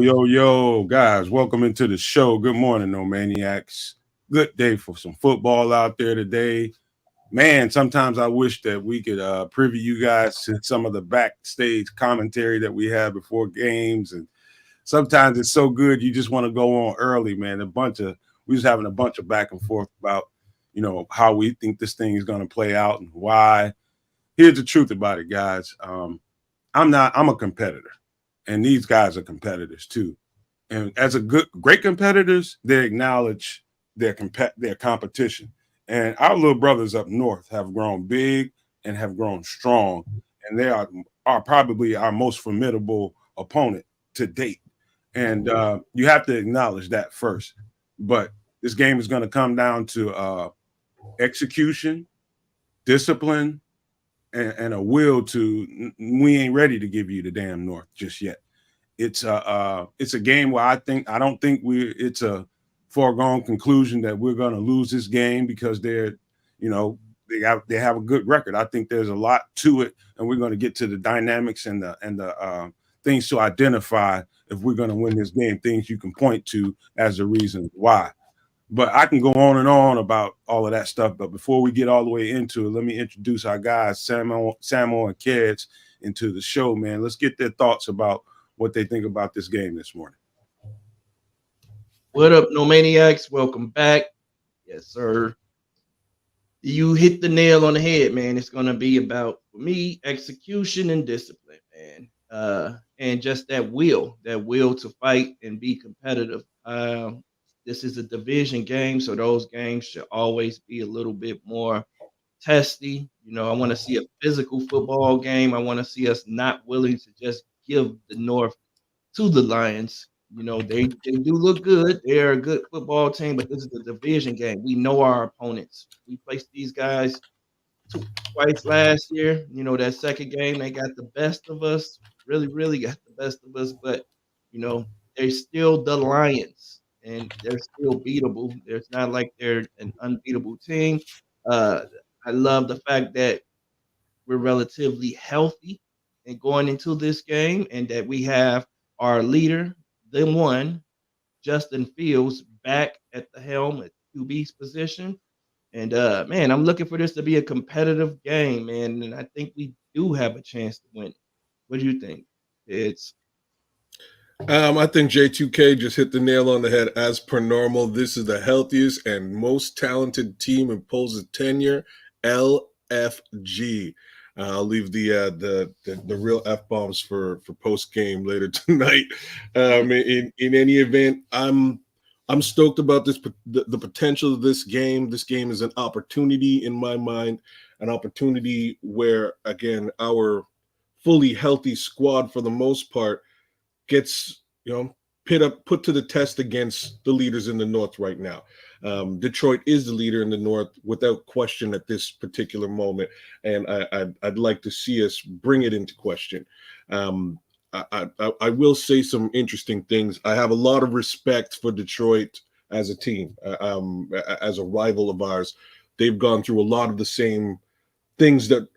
Yo, guys, welcome into the show. Good morning, no maniacs. Good day for some football out there today. Man, sometimes I wish that we could preview you guys to some of the backstage commentary that we have before games. And sometimes it's so good you just want to go on early, man. We was having a bunch of back and forth about, how we think this thing is going to play out and why. Here's the truth about it, guys. I'm a competitor, and these guys are competitors too. And as great competitors, they acknowledge their competition. And our little brothers up north have grown big and have grown strong, and they are probably our most formidable opponent to date. And you have to acknowledge that first. But this game is going to come down to execution, discipline, and a will to. We ain't ready to give you the damn North just yet. It's a game where I don't think it's a foregone conclusion that we're going to lose this game because they have a good record. I think there's a lot to it, and we're going to get to the dynamics and the things to identify if we're going to win this game. Things you can point to as the reason why. But I can go on and on about all of that stuff. But before we get all the way into it, let me introduce our guys, Samo and Kids, into the show, man. Let's get their thoughts about what they think about this game this morning. What up, no maniacs? Welcome back. Yes, sir. You hit the nail on the head, man. It's going to be about, for me, execution and discipline, man. And just that will to fight and be competitive. This is a division game, so those games should always be a little bit more testy. I want to see a physical football game. I want to see us not willing to just give the North to the Lions. They do look good. They're a good football team, but this is a division game. We know our opponents. We faced these guys twice last year. That second game, they got the best of us. Really, really got the best of us. But, they're still the Lions, and they're still beatable. It's not like they're an unbeatable team. I love the fact that we're relatively healthy and going into this game, and that we have our leader, the one, Justin Fields, back at the helm at QB's position. And man, I'm looking for this to be a competitive game, man. And I think we do have a chance to win. What do you think? I think J2K just hit the nail on the head. As per normal, this is the healthiest and most talented team in Poles' tenure, LFG. I'll leave the real F bombs for post game later tonight. In any event, I'm stoked about the potential of this game. This game is an opportunity in my mind, an opportunity where, again, our fully healthy squad for the most part gets put to the test against the leaders in the North right now. Detroit is the leader in the North without question at this particular moment, and I'd like to see us bring it into question. I will say some interesting things. I have a lot of respect for Detroit as a team, as a rival of ours. They've gone through a lot of the same things that,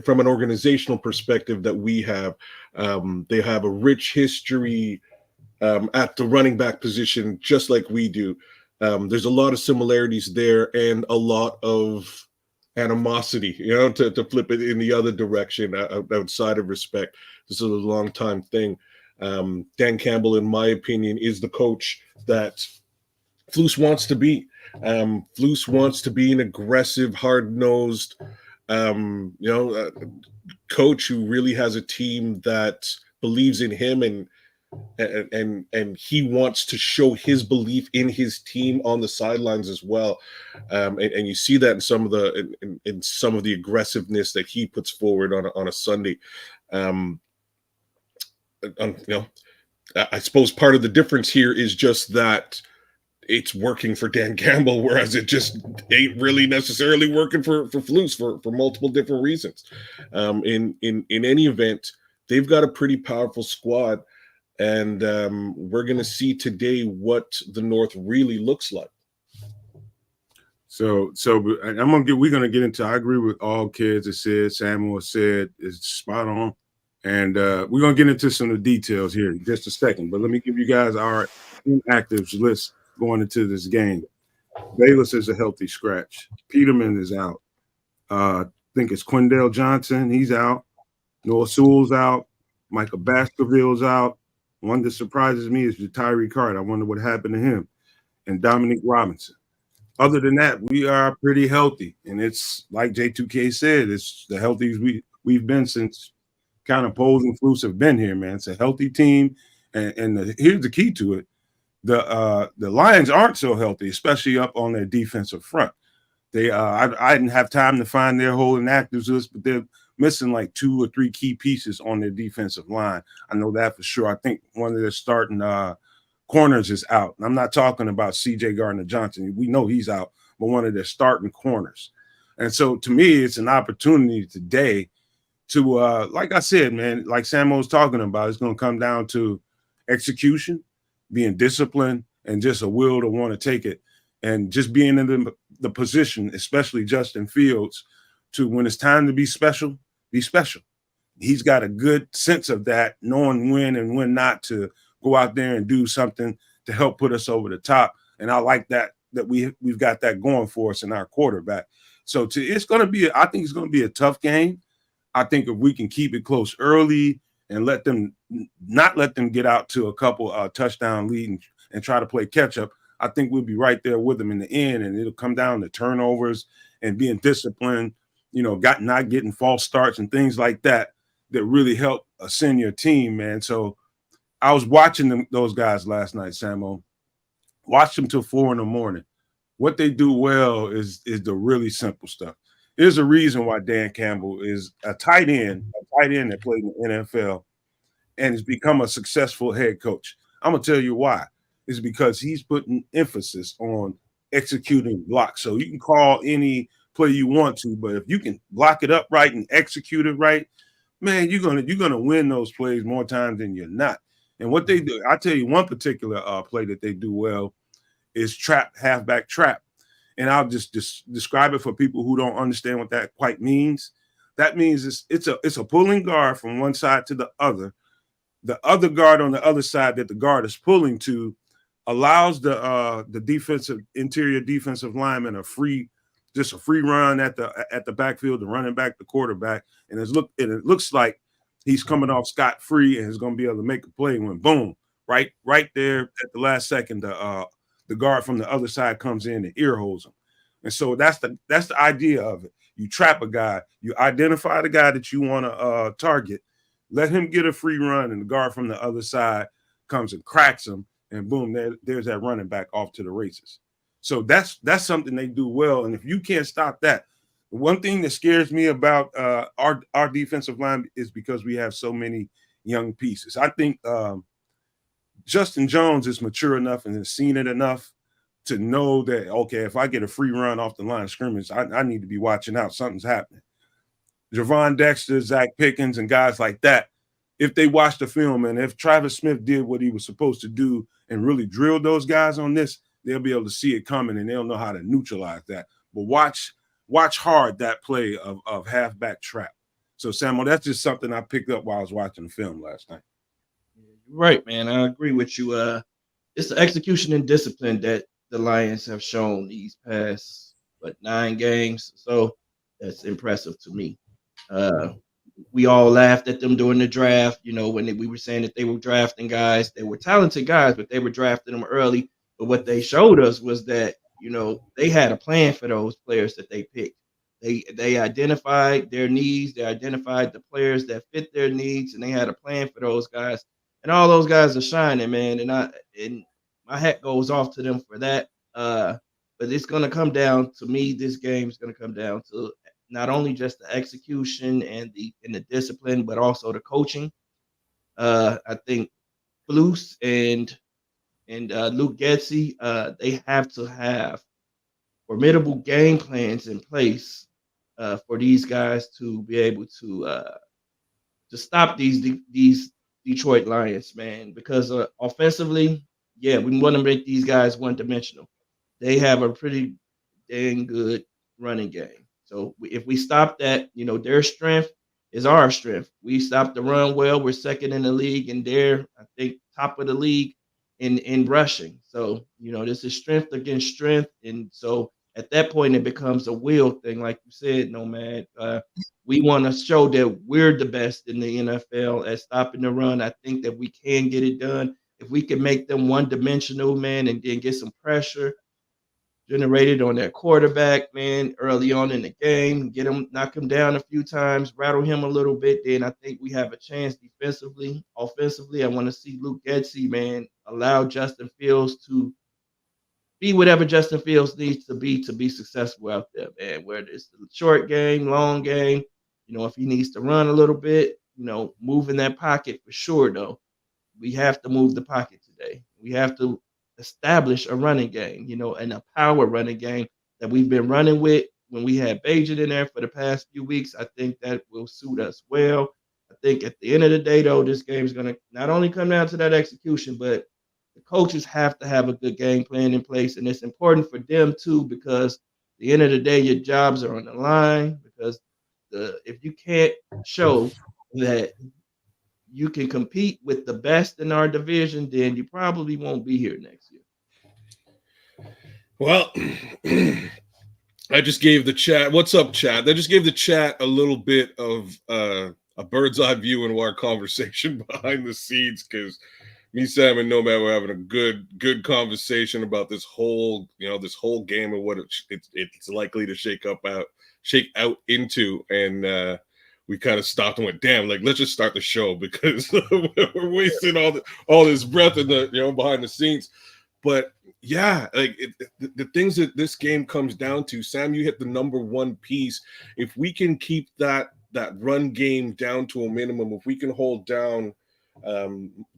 from an organizational perspective that we have. They have a rich history at the running back position, just like we do. There's a lot of similarities there and a lot of animosity, to flip it in the other direction outside of respect. This is a long time thing. Dan Campbell, in my opinion, is the coach that Flus wants to be. Flus wants to be an aggressive, hard-nosed, coach who really has a team that believes in him and he wants to show his belief in his team on the sidelines as well, and you see that in some of the aggressiveness that he puts forward on a Sunday. I suppose part of the difference here is just that it's working for Dan Campbell, whereas it just ain't really necessarily working for Flus for multiple different reasons. In any event, they've got a pretty powerful squad. And we're going to see today what the North really looks like. So we're gonna get into. I agree with all Kids that said. Samuel said is spot on. And we're going to get into some of the details here in just a second. But let me give you guys our inactives list going into this game. Bayless is a healthy scratch. Peterman is out. I think it's Quindell Johnson. He's out. Noah Sewell's out. Michael Baskerville's out. One that surprises me is Tyree Card. I wonder what happened to him. And Dominic Robinson. Other than that, we are pretty healthy. And it's like J2K said, it's the healthiest we've been since kind of Poles and Flus have been here, man. It's a healthy team. And here's the key to it. The Lions aren't so healthy, especially up on their defensive front. They I didn't have time to find their whole inactives list, but they're missing like 2 or 3 key pieces on their defensive line. I know that for sure. I think one of their starting corners is out. And I'm not talking about CJ Gardner-Johnson. We know he's out, but one of their starting corners. And so to me, it's an opportunity today to, like I said, man, like Samo was talking about, it's going to come down to execution, being disciplined, and just a will to want to take it. And just being in the position, especially Justin Fields, to when it's time to be special, be special. He's got a good sense of that, knowing when and when not to go out there and do something to help put us over the top. And I like that we've got that going for us in our quarterback. So it's going to be, I think it's going to be a tough game. I think if we can keep it close early and not let them get out to a couple touchdown lead and try to play catch up, I think we'll be right there with them in the end, and it'll come down to turnovers and being disciplined, not getting false starts and things like that really help ascend your team, man. So I was watching those guys last night, Samo. Watched them till 4 a.m. What they do well is the really simple stuff. There's a reason why Dan Campbell is a tight end that played in the NFL and has become a successful head coach. I'm going to tell you why. It's because he's putting emphasis on executing blocks. So you can call any play you want to, but if you can block it up right and execute it right, man, you're gonna win those plays more times than you're not. And what they do, I tell you, one particular play that they do well is halfback trap. And I'll just describe it for people who don't understand what that quite means. That means it's a pulling guard from one side to the other. The other guard on the other side that the guard is pulling to allows the interior defensive lineman a free run at the backfield, the running back, the quarterback, and it looks like he's coming off scot-free and is going to be able to make a play when boom, right there at the last second, the guard from the other side comes in and ear holes him. And so that's the idea of it. You trap a guy, you identify the guy that you want to target, let him get a free run, and the guard from the other side comes and cracks him, and boom, there's that running back off to the races. So that's something they do well. And if you can't stop that, one thing that scares me about our defensive line is because we have so many young pieces. I think Justin Jones is mature enough and has seen it enough to know that, okay, if I get a free run off the line of scrimmage, I need to be watching out. Something's happening. Javon Dexter, Zach Pickens, and guys like that, if they watch the film and if Travis Smith did what he was supposed to do and really drilled those guys on this, they'll be able to see it coming and they'll know how to neutralize that. But watch hard that play of halfback trap. So, Samuel, that's just something I picked up while I was watching the film last night. Right, man. I agree with you. It's the execution and discipline that the Lions have shown these past 9 games. So that's impressive to me. We all laughed at them during the draft, when we were saying that they were drafting guys. They were talented guys, but they were drafting them early. But what they showed us was that, they had a plan for those players that they picked. They identified their needs. They identified the players that fit their needs, and they had a plan for those guys. And all those guys are shining, man. And my hat goes off to them for that. But it's going to come down to me. This game is going to come down to not only just the execution and the discipline, but also the coaching. I think Flus and Luke Getsy, they have to have formidable game plans in place for these guys to be able to stop these Detroit Lions, man. Because offensively, yeah, we want to make these guys one-dimensional. They have a pretty dang good running game. So if we stop that, their strength, is our strength. We stop the run well. We're second in the league, and they're, I think, top of the league in rushing. So, this is strength against strength. And so at that point, it becomes a will thing, like you said, Nomad. We want to show that we're the best in the NFL at stopping the run. I think that we can get it done. If we can make them one-dimensional, man, and then get some pressure generated on their quarterback, man, early on in the game, knock him down a few times, rattle him a little bit, then I think we have a chance defensively. Offensively, I want to see Luke Getsy, man, allow Justin Fields to be whatever Justin Fields needs to be successful out there, man. Whether it's the short game, long game, if he needs to run a little bit, move in that pocket for sure, though. We have to move the pocket today. We have to establish a running game, and a power running game that we've been running with when we had Bajan in there for the past few weeks. I think that will suit us well. I think at the end of the day, though, this game is going to not only come down to that execution, but the coaches have to have a good game plan in place. And it's important for them, too, because at the end of the day, your jobs are on the line. Because if you can't show that you can compete with the best in our division, then you probably won't be here next year. Well, I just gave the chat. What's up, chat? I just gave the chat a little bit of a bird's eye view into our conversation behind the scenes, because me, Sam, and Nomad were having a good conversation about this whole game and what it's likely to shake out into, and we kind of stopped and went, damn, like, let's just start the show, because we're wasting all this breath in the behind the scenes. But yeah, like the things that this game comes down to, Sam, you hit the number one piece. If we can keep that run game down to a minimum, if we can hold down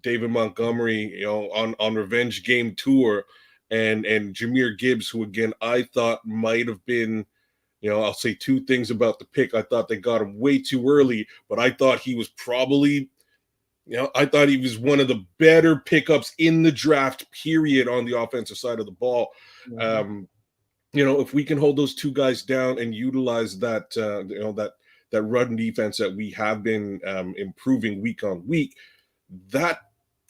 David Montgomery, on revenge game tour, and Jahmyr Gibbs, who again I thought might have been, I'll say two things about the pick. I thought they got him way too early, but I thought he was probably, I thought he was one of the better pickups in the draft period on the offensive side of the ball. Mm-hmm. If we can hold those two guys down and utilize that, that run defense that we have been improving week on week, that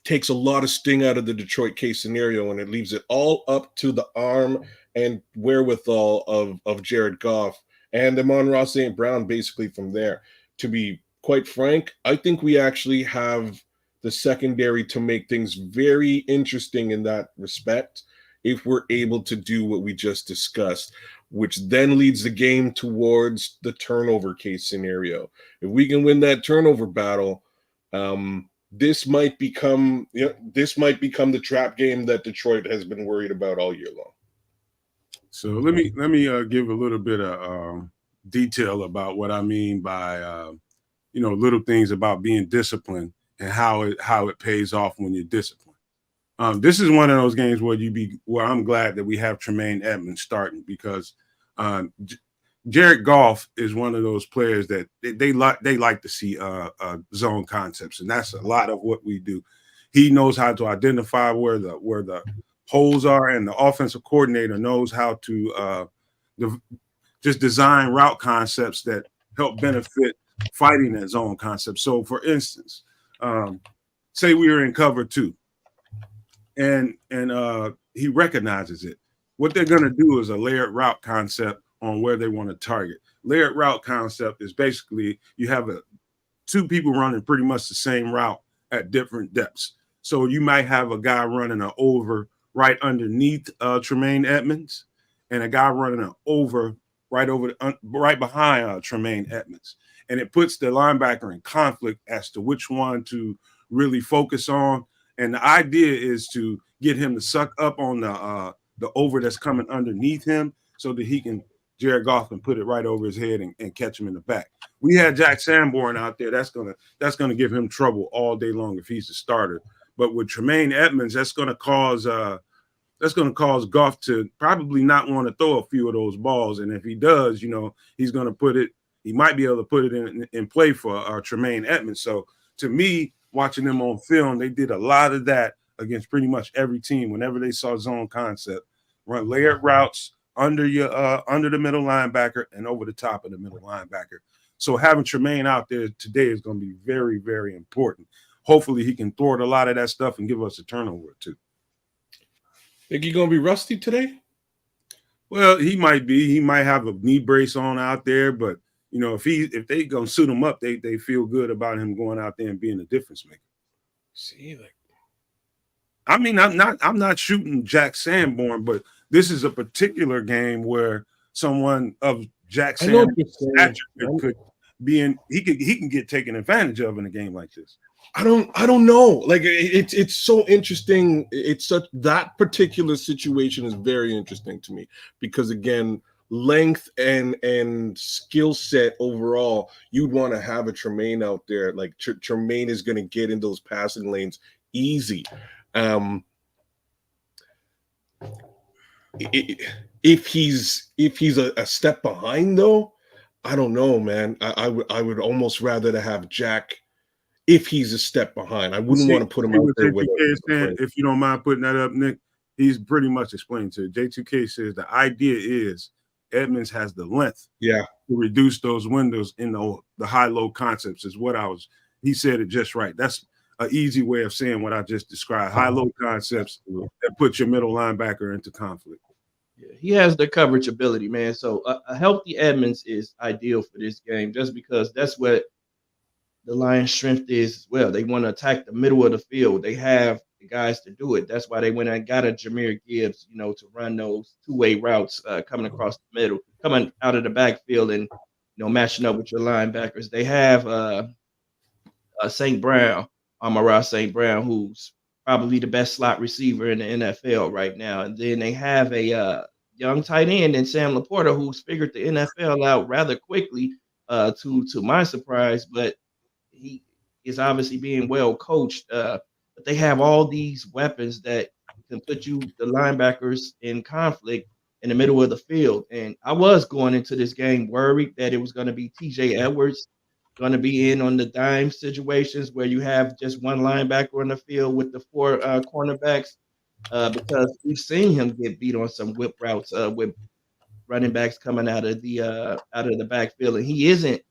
takes a lot of sting out of the Detroit case scenario, and it leaves it all up to the arm and wherewithal of Jared Goff and Amon-Ra St. Brown basically from there. To be quite frank, I think we actually have the secondary to make things very interesting in that respect if we're able to do what we just discussed, which then leads the game towards the turnover case scenario. If we can win that turnover battle, this might become the trap game that Detroit has been worried about all year long. So let me give a little bit of detail about what I mean by little things about being disciplined and how it pays off when you're disciplined. This is one of those games where I'm glad that we have Tremaine Edmonds starting, because Jared Goff is one of those players that they like to see zone concepts, and that's a lot of what we do. He knows how to identify where the holes are, and the offensive coordinator knows how to just design route concepts that help benefit fighting that zone concept. So, for instance, say we were in cover 2, and he recognizes it. What they're going to do is a layered route concept on where they want to target. Layered route concept is basically you have two people running pretty much the same route at different depths. So you might have a guy running an over right underneath Tremaine Edmonds, and a guy running an over right behind Tremaine Edmonds. And it puts the linebacker in conflict as to which one to really focus on. And the idea is to get him to suck up on the over that's coming underneath him, so that Jared Goff can put it right over his head and catch him in the back. We had Jack Sanborn out there. That's gonna give him trouble all day long if he's the starter. But with Tremaine Edmonds, that's gonna cause Goff to probably not want to throw a few of those balls. And if he does, he's gonna he might be able to put it in play for Tremaine Edmonds. So to me, watching them on film, they did a lot of that against pretty much every team. Whenever they saw zone concept, run layered routes under the middle linebacker and over the top of the middle linebacker. So having Tremaine out there today is going to be very, very important. Hopefully he can thwart a lot of that stuff and give us a turnover too. Think he's gonna be rusty today? Well, he might be. He might have a knee brace on out there, but if they gonna suit him up, they feel good about him going out there and being a difference maker. See, like, I mean, I'm not shooting Jack Sanborn, but this is a particular game where someone of Jack Sanborn's stature could be in. He can get taken advantage of in a game like this. I don't know. Like it's so interesting. It's such that particular situation is very interesting to me because again, length and skill set overall, you'd want to have a Tremaine out there. Like Tremaine is going to get in those passing lanes easy. If he's a step behind though, I don't know, man. I would almost rather to have Jack. If he's a step behind, I wouldn't want to put him out there with saying, if you don't mind putting that up, Nick, he's pretty much explained to it. J2K says the idea is Edmonds has the length to reduce those windows in the high-low concepts is what he said it just right. That's an easy way of saying what I just described. High-low concepts that put your middle linebacker into conflict. Yeah, he has the coverage ability, man. So a healthy Edmonds is ideal for this game just because that's what the Lions' strength is as well. They want to attack the middle of the field. They have the guys to do it. That's why they went and got a Jahmyr Gibbs, to run those two-way routes coming across the middle, coming out of the backfield and, matching up with your linebackers. They have St. Brown, Amon-Ra St. Brown, who's probably the best slot receiver in the NFL right now. And then they have a young tight end in Sam Laporta who's figured the NFL out rather quickly to my surprise, but he is obviously being well coached, but they have all these weapons that can put the linebackers in conflict in the middle of the field. And I was going into this game worried that it was going to be TJ Edwards going to be in on the dime situations where you have just one linebacker on the field with the four cornerbacks, because we've seen him get beat on some whip routes with running backs coming out of the backfield, and he isn't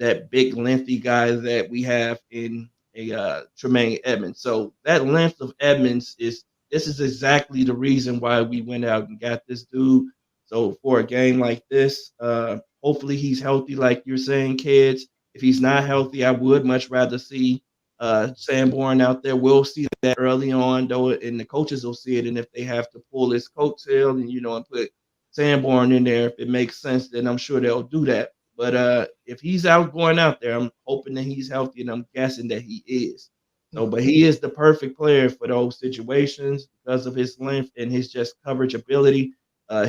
that big lengthy guy that we have in a Tremaine Edmonds. So that length of Edmonds is exactly the reason why we went out and got this dude. So for a game like this, hopefully he's healthy, like you're saying, kids. If he's not healthy, I would much rather see Sanborn out there. We'll see that early on, though, and the coaches will see it. And if they have to pull his coattail and put Sanborn in there, if it makes sense, then I'm sure they'll do that. But if he's going out there, I'm hoping that he's healthy, and I'm guessing that he is. So, but he is the perfect player for those situations because of his length and his just coverage ability.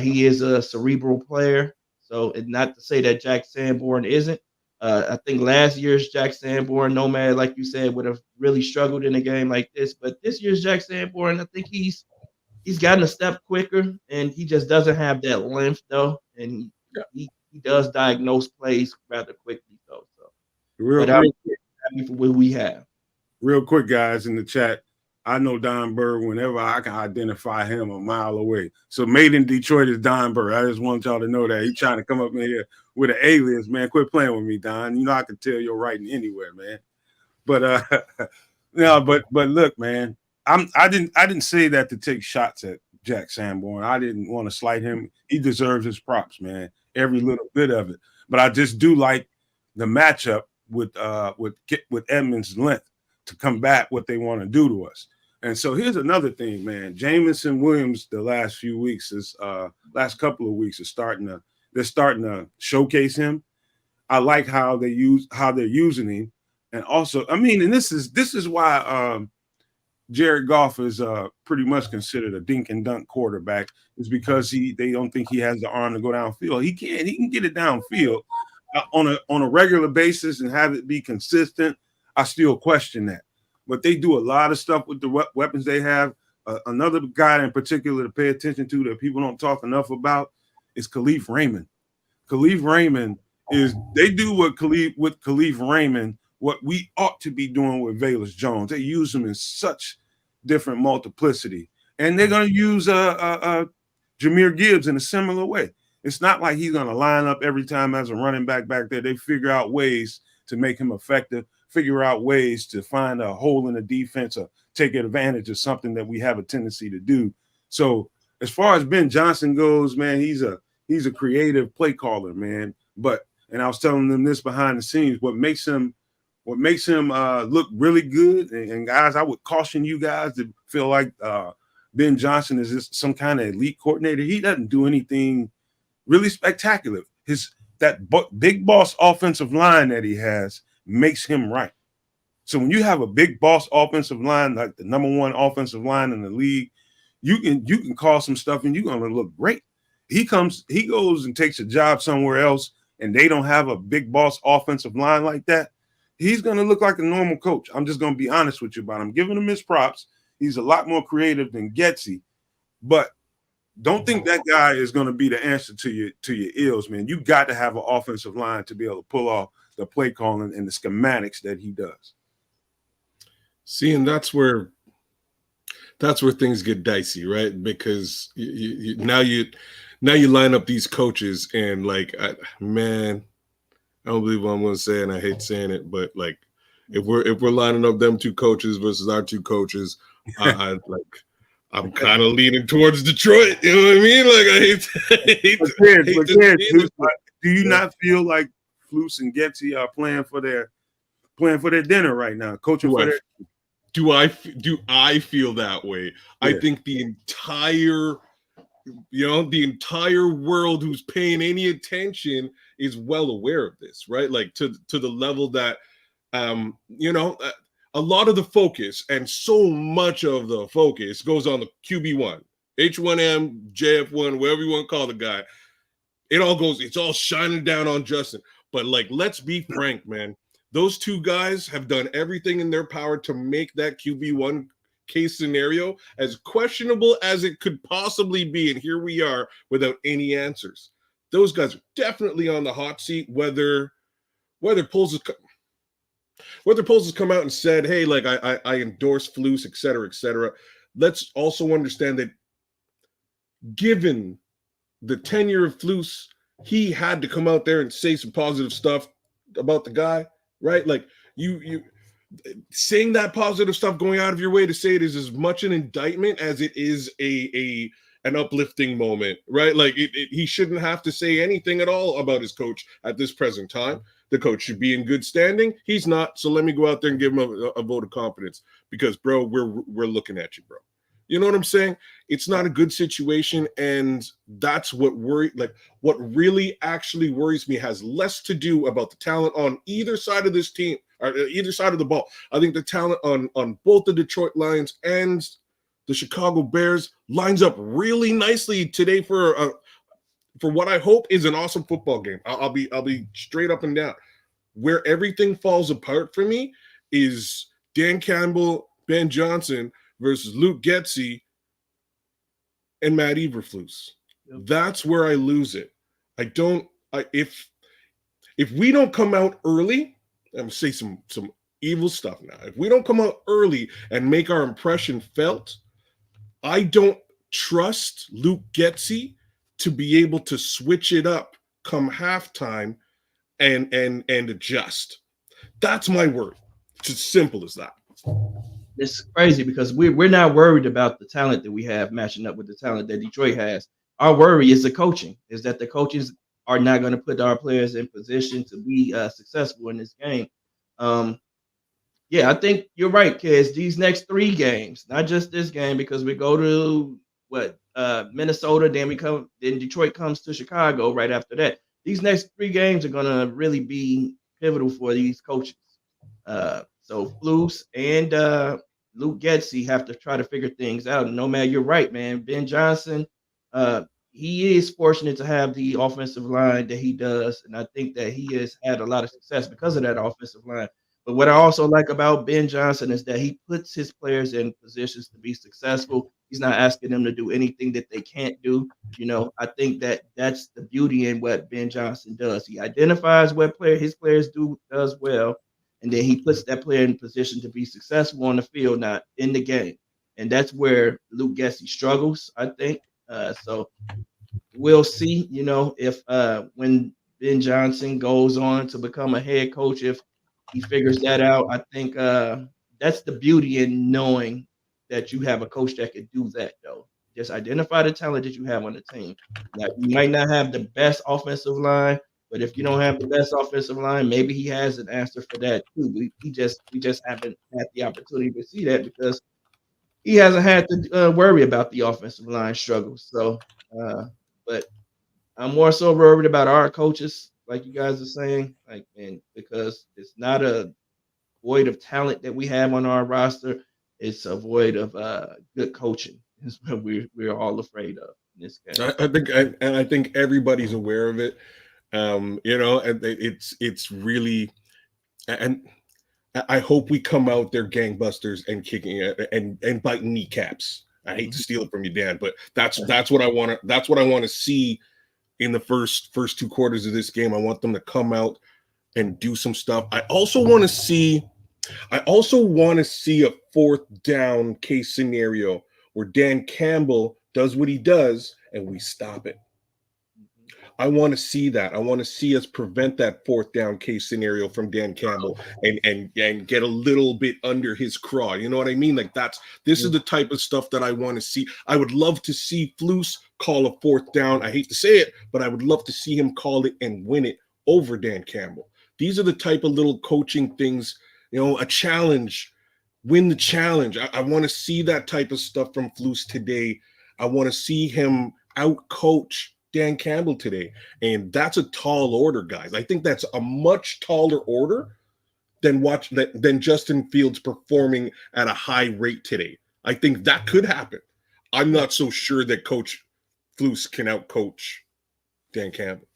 He is a cerebral player. So, and not to say that Jack Sanborn isn't. I think last year's Jack Sanborn, Nomad, like you said, would have really struggled in a game like this. But this year's Jack Sanborn, I think he's gotten a step quicker, and he just doesn't have that length, though. And he does diagnose plays rather quickly, though. So, I'm happy for what we have. Real quick, guys, in the chat, I know Don Burr whenever I can identify him a mile away. So made in Detroit is Don Burr. I just want y'all to know that. He's trying to come up in here with an alias, man. Quit playing with me, Don. I can tell your writing anywhere, man. But but look, man, I didn't say that to take shots at Jack Sanborn. I didn't want to slight him. He deserves his props, man. Every little bit of it. But I just do like the matchup with Edmonds' length to combat what they want to do to us. And so here's another thing, man. Jamison Williams, the last couple of weeks they're starting to showcase him. I like how they're using him. And also, I mean, and this is why Jared Goff is pretty much considered a dink and dunk quarterback, is because they don't think he has the arm to go downfield. He can get it downfield on a regular basis and have it be consistent. I still question that, but they do a lot of stuff with the weapons they have. Another guy in particular to pay attention to that people don't talk enough about is Khalif Raymond. Khalif Raymond they do with Khalif Raymond what we ought to be doing with Velus Jones. They use him in such different multiplicity, and they're going to use Jahmyr Gibbs in a similar way. It's not like he's going to line up every time as a running back there. They figure out ways to make him effective, figure out ways to find a hole in the defense or take advantage of something that we have a tendency to do. So as far as Ben Johnson goes, man, he's a creative play caller, man. And I was telling them this behind the scenes, what makes him look really good. And guys, I would caution you guys to feel like Ben Johnson is just some kind of elite coordinator. He doesn't do anything really spectacular. Big boss offensive line that he has makes him right. So when you have a big boss offensive line, like the number one offensive line in the league, you can call some stuff and you're gonna look great. He goes and takes a job somewhere else, and they don't have a big boss offensive line like that. He's gonna look like a normal coach. I'm just gonna be honest with you about him. I'm giving him his props. He's a lot more creative than Getsy, but don't think that guy is going to be the answer to your ills, man. You got to have an offensive line to be able to pull off the play calling and the schematics that he does. See, and that's where things get dicey, right? Because now you line up these coaches, and like, man, I don't believe what I'm going to say, and I hate saying it, but like, if we're lining up them two coaches versus our two coaches, I'm kind of leaning towards Detroit. You know what I mean? Like, do you not feel like Flus and Getsy are playing for their dinner right now, coaching for their? Do I feel that way? Yeah. I think the entire world who's paying any attention is well aware of this, right? Like to the level that, a lot of the focus and so much of the focus goes on the QB1, H1M, JF1, whatever you want to call the guy. It's all shining down on Justin. But like, let's be frank, man. Those two guys have done everything in their power to make that QB1 case scenario as questionable as it could possibly be. And here we are without any answers. Those guys are definitely on the hot seat, whether Poles has come out and said, hey, like I endorse Flus, et cetera, et cetera. Let's also understand that given the tenure of Flus, he had to come out there and say some positive stuff about the guy, right? Like you saying that positive stuff, going out of your way to say it, is as much an indictment as it is an uplifting moment, right? Like he shouldn't have to say anything at all about his coach at this present time. The coach should be in good standing. He's not. So let me go out there and give him a vote of confidence because, bro, we're looking at you, bro. You know what I'm saying? It's not a good situation, and that's what what really actually worries me has less to do about the talent on either side of this team or either side of the ball. I think the talent on both the Detroit Lions and the Chicago Bears lines up really nicely today for what I hope is an awesome football game. I'll be straight up and down. Where everything falls apart for me is Dan Campbell, Ben Johnson versus Luke Getsy and Matt Eberflus. Yep. That's where I lose it. If we don't come out early, I'm gonna say some evil stuff now. If we don't come out early and make our impression felt, I don't trust Luke Getsy to be able to switch it up come halftime and adjust. That's my word. It's as simple as that. It's crazy because we're not worried about the talent that we have matching up with the talent that Detroit has. Our worry is the coaching, is that the coaches are not going to put our players in position to be successful in this game. Yeah, I think you're right, kids. These next 3 games, not just this game, because we go to Minnesota, then Detroit comes to Chicago right after that. These next 3 games are going to really be pivotal for these coaches. So Flus and Luke Getsy have to try to figure things out. And Nomad, you're right, man. Ben Johnson, he is fortunate to have the offensive line that he does, and I think that he has had a lot of success because of that offensive line. But what I also like about Ben Johnson is that he puts his players in positions to be successful. He's not asking them to do anything that they can't do. You know, I think that that's the beauty in what Ben Johnson does. He identifies what his players does well, and then he puts that player in position to be successful on the field, not in the game. And that's where Luke Getsy struggles, I think. So we'll see, if when Ben Johnson goes on to become a head coach, if he figures that out. I think that's the beauty in knowing that you have a coach that could do that, though. Just identify the talent that you have on the team. Now, you might not have the best offensive line, but if you don't have the best offensive line, maybe he has an answer for that too. We just haven't had the opportunity to see that because he hasn't had to worry about the offensive line struggles. So, but I'm more so worried about our coaches, like you guys are saying, and because it's not a void of talent that we have on our roster, it's a void of good coaching. Is what we're all afraid of in this game. I think everybody's aware of it. And it's really, and I hope we come out there gangbusters and kicking and biting kneecaps. I hate to steal it from you, Dan, but that's what I want to see in the first 2 quarters of this game. I want them to come out and do some stuff. I also want to see a fourth down case scenario where Dan Campbell does what he does and we stop it. I want to see that. I want to see us prevent that fourth down case scenario from Dan Campbell and get a little bit under his craw. You know what I mean? Like this is the type of stuff that I want to see. I would love to see Flus call a fourth down. I hate to say it, but I would love to see him call it and win it over Dan Campbell. These are the type of little coaching things, a challenge, win the challenge. I want to see that type of stuff from Flus today. I want to see him out coach Dan Campbell today. And that's a tall order, guys. I think that's a much taller order than Justin Fields performing at a high rate today. I think that could happen. I'm not so sure that Coach Flus can outcoach Dan Campbell.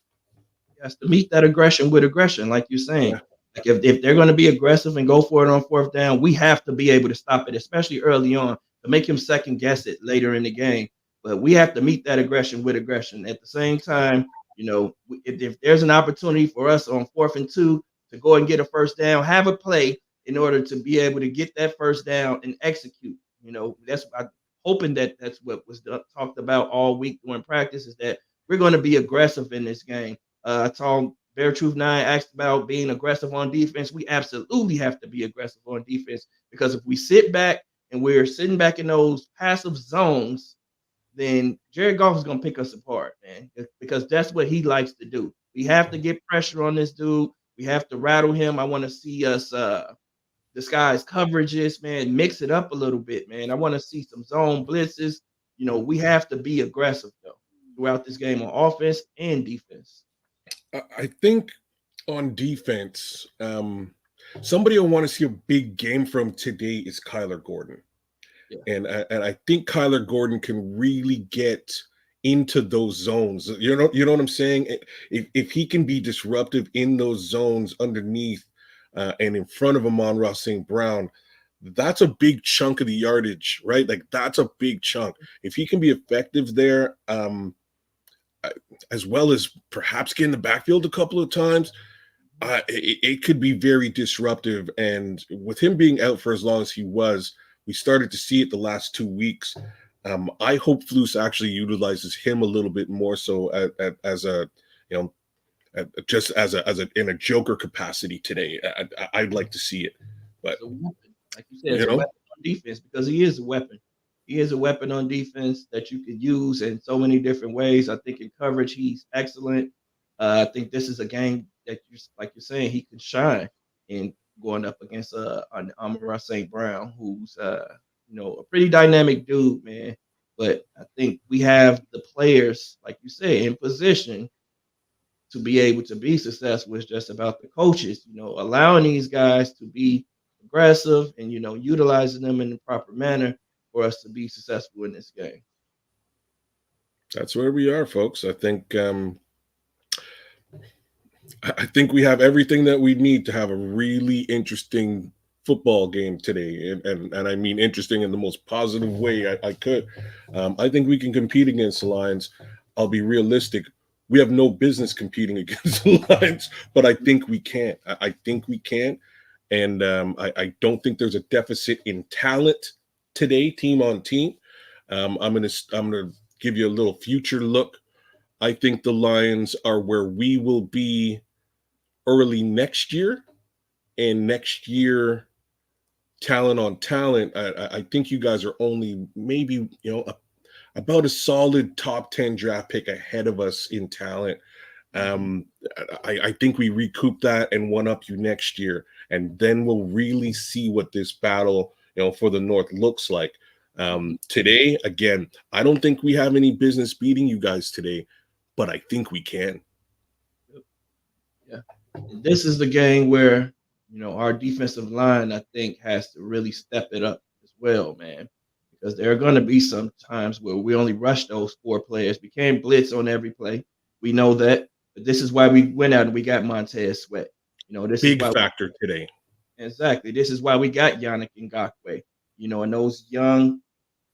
He has to meet that aggression with aggression, like you're saying. Yeah. Like if they're going to be aggressive and go for it on fourth down, we have to be able to stop it, especially early on, to make him second guess it later in the game. But we have to meet that aggression with aggression. At the same time, if there's an opportunity for us on 4th and 2 to go and get a first down, have a play in order to be able to get that first down and execute. I'm hoping that's what was talked about all week during practice, is that we're going to be aggressive in this game. I saw Bear Truth 9 asked about being aggressive on defense. We absolutely have to be aggressive on defense, because if we sit back and we're sitting back in those passive zones, then Jared Goff is going to pick us apart, man, because that's what he likes to do. We have to get pressure on this dude. We have to rattle him. I want to see us disguise coverages, man, mix it up a little bit, man. I want to see some zone blitzes. We have to be aggressive, though, throughout this game on offense and defense. I think on defense, somebody I want to see a big game from today is Kyler Gordon. Yeah. And I think Kyler Gordon can really get into those zones. You know what I'm saying? If he can be disruptive in those zones underneath and in front of Amon-Ra St. Brown, that's a big chunk of the yardage, right? Like that's a big chunk. If he can be effective there, as well as perhaps get in the backfield a couple of times, it could be very disruptive. And with him being out for as long as he was, we started to see it the last 2 weeks. I hope Flus actually utilizes him a little bit more so as a, just as a in a joker capacity today. I'd like to see it, but like you said, it's a weapon on defense, because he is a weapon. He is a weapon on defense that you could use in so many different ways. I think in coverage, he's excellent. I think this is a game that, like you're saying, he can shine in going up against an Amon-Ra St. Brown, who's a pretty dynamic dude, man. But I think we have the players, like you say, in position to be able to be successful. It's just about the coaches, allowing these guys to be aggressive and, utilizing them in the proper manner for us to be successful in this game. That's where we are, folks. I think we have everything that we need to have a really interesting football game today, and I mean interesting in the most positive way I could. I think we can compete against the Lions. I'll be realistic. We have no business competing against the Lions, but I think we can. I think we can, and I don't think there's a deficit in talent today, team on team. I'm gonna give you a little future look. I think the Lions are where we will be early next year, and next year, talent on talent. I think you guys are only maybe about a solid top 10 draft pick ahead of us in talent. Um, I think we recoup that and one up you next year, and then we'll really see what this battle, for the North looks like. Today, again, I don't think we have any business beating you guys today, but I think we can. Yeah. This is the game where, our defensive line, I think, has to really step it up as well, man. Because there are going to be some times where we only rush those 4 players. We can't blitz on every play. We know that. But this is why we went out and we got Montez Sweat. This is Big why factor today. exactly. This is why we got Yannick Ngakoue. And those young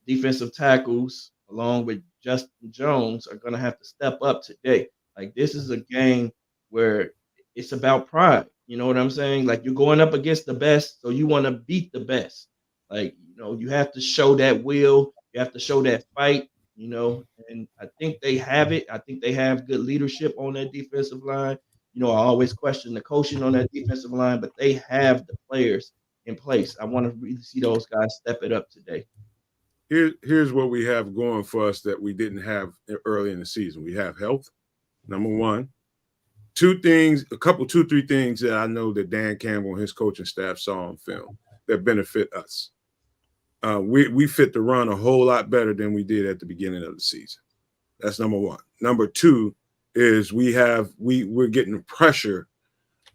defensive tackles, along with Justin Jones, are going to have to step up today. Like, this is a game where it's about pride. You know what I'm saying? Like, you're going up against the best, so you want to beat the best. Like, you have to show that will. You have to show that fight. And I think they have it. I think they have good leadership on that defensive line. I always question the coaching on that defensive line, but they have the players in place. I want to really see those guys step it up today. Here's what we have going for us that we didn't have early in the season. We have health, number one. 2 things, two, 3 things that I know that Dan Campbell and his coaching staff saw on film that benefit us. We fit the run a whole lot better than we did at the beginning of the season. That's number one. Number 2 is we're getting pressure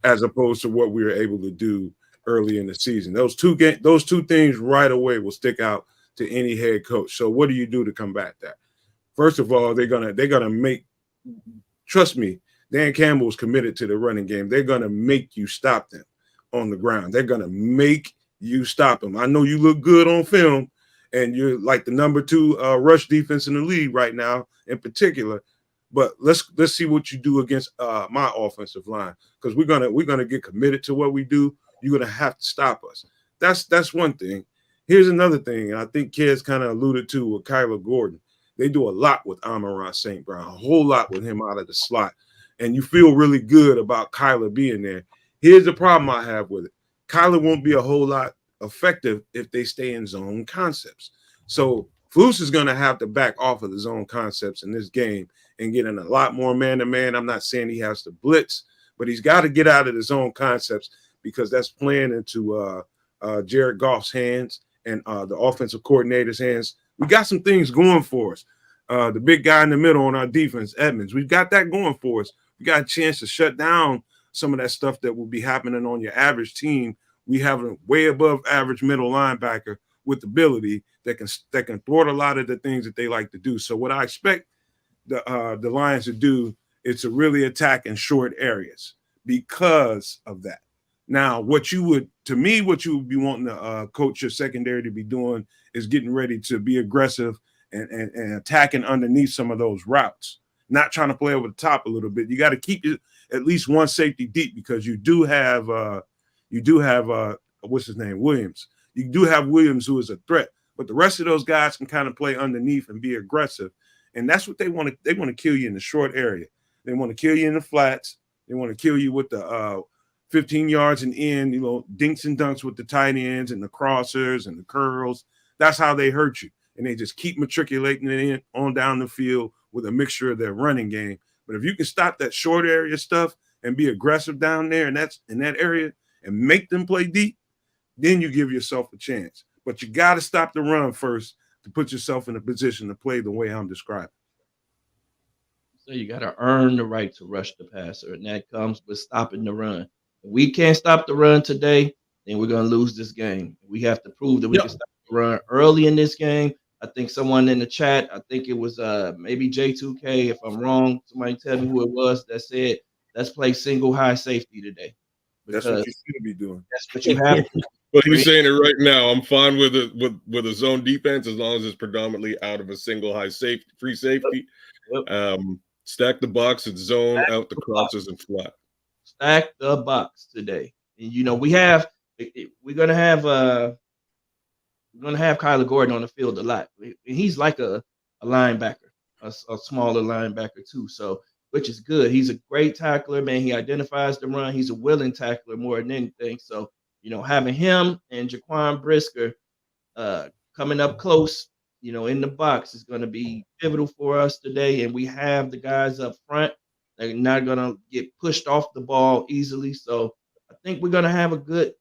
as opposed to what we were able to do early in the season. Those two things right away will stick out to any head coach. So what do you do to combat that? First of all, they're gonna make, trust me, Dan Campbell is committed to the running game. They're gonna make you stop them on the ground. They're gonna make you stop them. I know you look good on film, and you're like the number 2 rush defense in the league right now, in particular. But let's see what you do against my offensive line, because we're gonna get committed to what we do. You're gonna have to stop us. That's one thing. Here's another thing, and I think Kez kind of alluded to with Kyler Gordon. They do a lot with Amon-Ra St. Brown, a whole lot with him out of the slot, and you feel really good about Kyler being there. Here's the problem I have with it. Kyler won't be a whole lot effective if they stay in zone concepts. So Flus is going to have to back off of the zone concepts in this game and get in a lot more man-to-man. I'm not saying he has to blitz, but he's got to get out of the zone concepts, because that's playing into Jared Goff's hands and the offensive coordinator's hands. We got some things going for us. The big guy in the middle on our defense, Edmonds, we've got that going for us. We got a chance to shut down some of that stuff that will be happening on your average team. We have a way above average middle linebacker with ability that can thwart a lot of the things that they like to do. So what I expect the Lions to do is to really attack in short areas because of that. Now, what you would be wanting to coach your secondary to be doing is getting ready to be aggressive and attacking underneath some of those routes, not trying to play over the top a little bit. You got to keep it at least one safety deep, because you do have what's his name, Williams. You do have Williams, who is a threat, but the rest of those guys can kind of play underneath and be aggressive, and that's what they want to. They want to kill you in the short area. They want to kill you in the flats. They want to kill you with the 15 yards and in, dinks and dunks with the tight ends and the crossers and the curls. That's how they hurt you. And they just keep matriculating it in on down the field with a mixture of their running game. But if you can stop that short area stuff and be aggressive down there, and that's in that area, and make them play deep, then you give yourself a chance. But you got to stop the run first to put yourself in a position to play the way I'm describing. So you got to earn the right to rush the passer, and that comes with stopping the run. If we can't stop the run today, then we're going to lose this game. We have to prove that we can stop the run early in this game. I think someone in the chat, I think it was maybe J2K, if I'm wrong, somebody tell me who it was, that said, let's play single high safety today. That's what you should be doing. That's what you have to. But he's saying it right now. I'm fine with a zone defense as long as it's predominantly out of a single high safety, free safety. Yep. Stack the box and zone out the crosses and flat. Stack the box today. And we're gonna have Kyler Gordon on the field a lot. He's like a linebacker. a smaller linebacker too. So, which is good. He's a great tackler, man. He identifies the run. He's a willing tackler more than anything. So, having him and Jaquan Brisker coming up close, in the box is going to be pivotal for us today. And we have the guys up front that are not going to get pushed off the ball easily. So I think we're going to have a good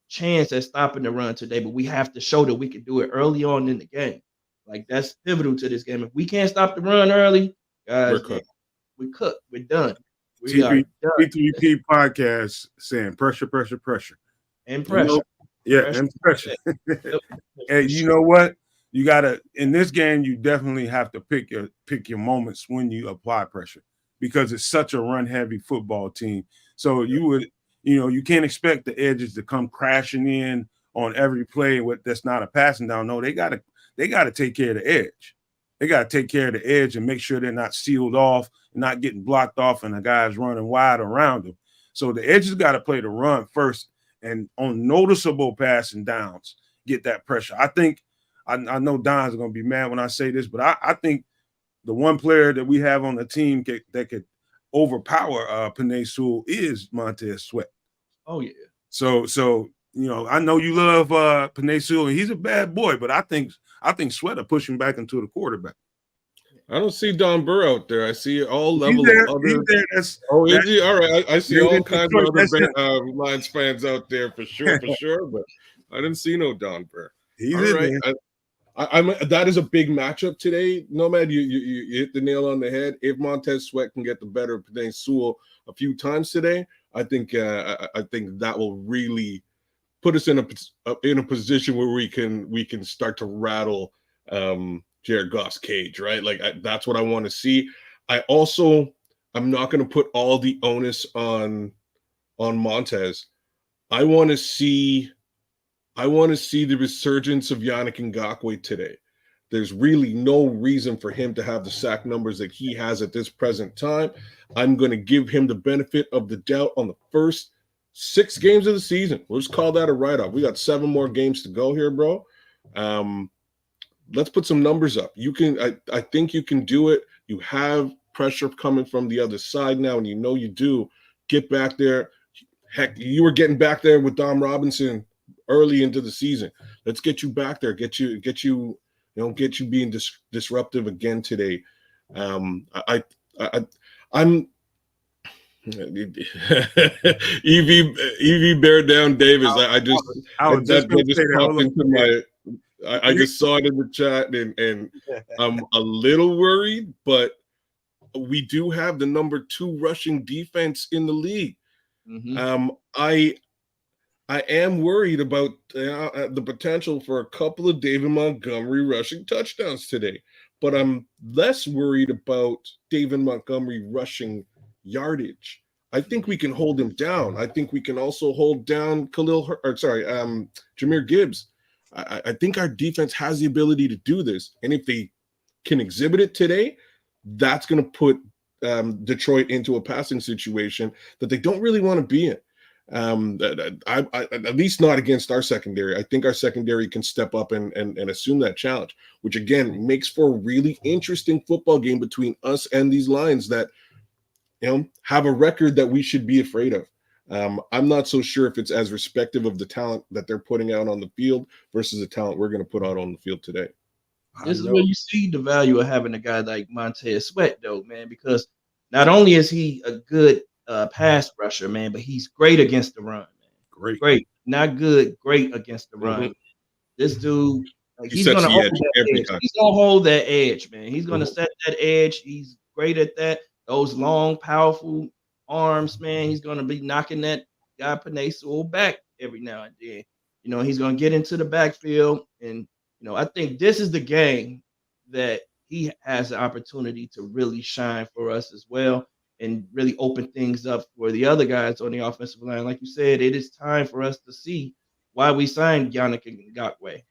chance at stopping the run today, but we have to show that we can do it early on in the game. Like, that's pivotal to this game. If we can't stop the run early, guys, We're cooked. we cook. We're done. We are TP, done. P3P podcast saying pressure, pressure, pressure. And pressure. And pressure. And you know what? You gotta, in this game, you definitely have to pick your moments when you apply pressure, because it's such a run heavy football team. So you can't expect the edges to come crashing in on every play that's not a passing down. No, they gotta take care of the edge. They gotta take care of the edge and make sure they're not sealed off, not getting blocked off, and the guys running wide around them. So the edges got to play the run first, and on noticeable passing downs, get that pressure. I think I know Don's going to be mad when I say this, but I think the one player that we have on the team that could overpower Penei Sewell is Montez Sweat. Oh yeah. So I know you love Penei Sewell, and he's a bad boy, but I think Sweat will push him back into the quarterback. I don't see Don Burr out there. I see all level of other. Is he? All right. I see all kinds of other Lions fans out there for sure. But I didn't see no Don Burr. He's all right. I'm that is a big matchup today. Nomad, you hit the nail on the head. If Montez Sweat can get the better of Penei Sewell a few times today, I think that will really put us in a position where we can start to rattle Jared Goff's cage, right? Like that's what I want to see. I'm not going to put all the onus on Montez. I want to see the resurgence of Yannick Ngakoue today. There's really no reason for him to have the sack numbers that he has at this present time. I'm going to give him the benefit of the doubt on the first 6 games of the season. We'll just call that a write-off. We got 7 more games to go here, bro. Let's put some numbers up. I think you can do it. You have pressure coming from the other side now, and you do. Get back there. Heck, you were getting back there with Dom Robinson early into the season. Let's get you back there. Get you being disruptive again today. I'm EV Bear Down Davis. I just saw it in the chat, and I'm a little worried, but we do have the number 2 rushing defense in the league. Mm-hmm. I am worried about the potential for a couple of David Montgomery rushing touchdowns today, but I'm less worried about David Montgomery rushing yardage. I think we can hold him down. I think we can also hold down Jahmyr Gibbs. I think our defense has the ability to do this, and if they can exhibit it today, that's going to put Detroit into a passing situation that they don't really want to be in. At least not against our secondary. I think our secondary can step up and assume that challenge, which again makes for a really interesting football game between us and these Lions that have a record that we should be afraid of. I'm not so sure if it's as respective of the talent that they're putting out on the field versus the talent we're going to put out on the field today. This is where you see the value of having a guy like Montez Sweat, though, man, because not only is he a good pass rusher, man, but he's great against the run, man. Great. Not good, great against the run. Mm-hmm. This dude, he's going to hold that edge. He's going to hold that edge, man. He's going to set that edge. He's great at that. Those long, powerful arms, man. He's going to be knocking that guy Penei Sewell back every now and then. He's going to get into the backfield, and I think this is the game that he has the opportunity to really shine for us as well and really open things up for the other guys on the offensive line. Like you said, it is time for us to see why we signed Yannick Ngakoue.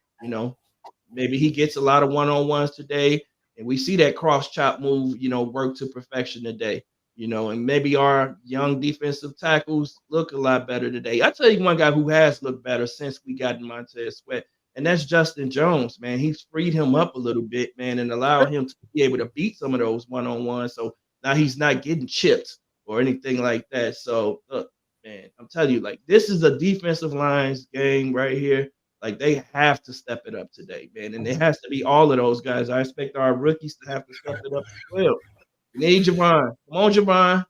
Maybe he gets a lot of one-on-ones today, and we see that cross-chop move, work to perfection today. And maybe our young defensive tackles look a lot better today. I tell you one guy who has looked better since we got Montez Sweat and that's Justin Jones, man. He's freed him up a little bit, man, and allowed him to be able to beat some of those one-on-ones. So now he's not getting chipped or anything like that. So look, man, I'm telling you, like, this is a defensive lines game right here. Like, they have to step it up today, man. And it has to be all of those guys. I expect our rookies to have to step it up as well. We need Javon. Come on, Javon.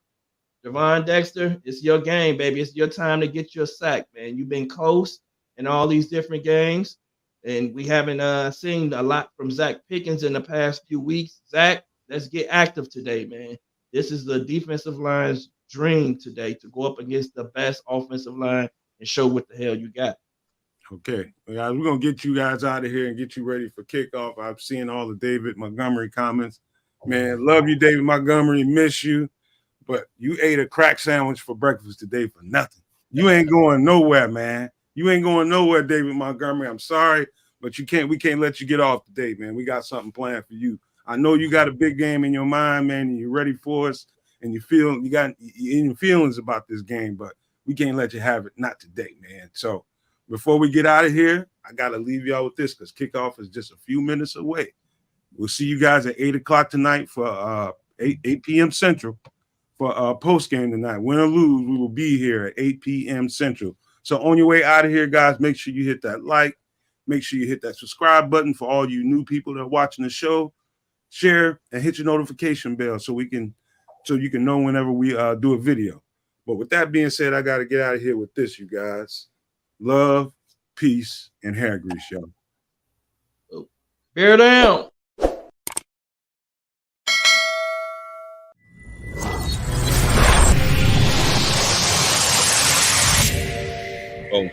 Javon Dexter, it's your game, baby. It's your time to get your sack, man. You've been close in all these different games, and we haven't seen a lot from Zach Pickens in the past few weeks. Zach, let's get active today, man. This is the defensive line's dream today, to go up against the best offensive line and show what the hell you got. Okay, guys, we're going to get you guys out of here and get you ready for kickoff. I've seen all the David Montgomery comments. Man, love you, David Montgomery. Miss you. But you ate a crack sandwich for breakfast today for nothing. You ain't going nowhere, man. You ain't going nowhere, David Montgomery. I'm sorry, but we can't let you get off today, man. We got something planned for you. I know you got a big game in your mind, man, and you're ready for us, and you got your feelings about this game, but we can't let you have it. Not today, man. So before we get out of here, I got to leave y'all with this, because kickoff is just a few minutes away. We'll see you guys at 8 o'clock tonight for 8 p.m. Central for post game tonight. Win or lose, we will be here at 8 p.m. Central. So on your way out of here, guys, make sure you hit that like. Make sure you hit that subscribe button for all you new people that are watching the show. Share and hit your notification bell so you can know whenever we do a video. But with that being said, I got to get out of here with this, you guys. Love, peace, and hair grease, y'all. Bear down. Oh.